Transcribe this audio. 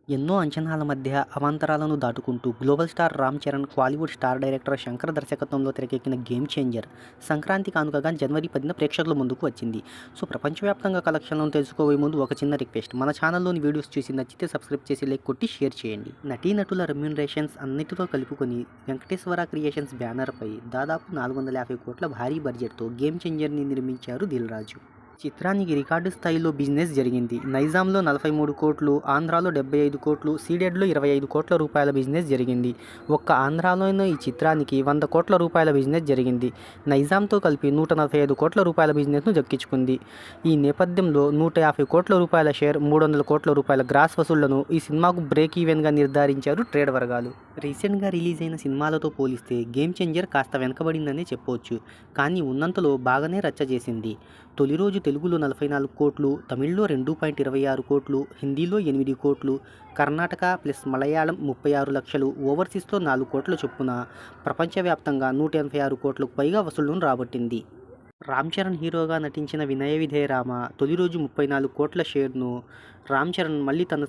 ఎన్నో అంచనాల మధ్య అవాంతరాలను దాటుకుంటూ global star Ram Charan, Bollywood star director Shankar దర్శకత్వంలో తెరకెక్కిన గేమ్ చేంజర్ సంక్రాంతి కానుకగా జనవరి 10న ప్రేక్షకుల ముందుకు వచ్చింది. సో ప్రపంచవ్యాప్తంగా కలెక్షన్లను తెలుసుకోబోయే ముందు ఒక చిన్న రిక్వెస్ట్, మన ఛానల్లోని వీడియోస్ చూసి నచ్చితే సబ్స్క్రైబ్ చేసి లైక్ కొట్టి షేర్ చేయండి. నటీనటుల రెమ్యూనరేషన్స్ అన్నిటితో కలుపుకొని వెంకటేశ్వర క్రియేషన్స్ బ్యానర్పై దాదాపు 450 కోట్ల భారీ బడ్జెట్తో గేమ్ చేంజర్ని నిర్మించారు దిల్ రాజు. చిత్రానికి రికార్డు స్థాయిలో బిజినెస్ జరిగింది. నైజాంలో 43 కోట్లు, ఆంధ్రాలో 75 కోట్లు, సీడెడ్లో 25 కోట్ల రూపాయల బిజినెస్ జరిగింది. ఒక్క ఆంధ్రాలోనే ఈ చిత్రానికి 100 కోట్ల రూపాయల బిజినెస్ జరిగింది. నైజాంతో కలిపి 145 కోట్ల రూపాయల బిజినెస్ను దక్కించుకుంది. ఈ నేపథ్యంలో 150 కోట్ల రూపాయల షేర్, 300 కోట్ల రూపాయల గ్రాస్ వసూళ్లను ఈ సినిమాకు బ్రేక్ ఈవెన్గా నిర్ధారించారు ట్రేడ్ వర్గాలు. రీసెంట్గా రిలీజ్ అయిన సినిమాలతో పోలిస్తే గేమ్ చేంజర్ కాస్త వెనకబడిందనే చెప్పవచ్చు. కానీ ఉన్నంతలో బాగానే రచ్చ చేసింది. తొలి రోజు తెలుగులో 44 కోట్లు, తమిళ్లో 2.26 కోట్లు, హిందీలో 8 కోట్లు, కర్ణాటక ప్లస్ మలయాళం 36 లక్షలు, ఓవర్సీస్లో 4 కోట్ల చొప్పున ప్రపంచవ్యాప్తంగా 186 కోట్లకు పైగా వసూళ్లను రాబట్టింది. రామ్ చరణ్ హీరోగా నటించిన వినయ విధేయ రామ తొలి రోజు 34 కోట్ల షేర్ను రామ్ చరణ్ మళ్ళీ తన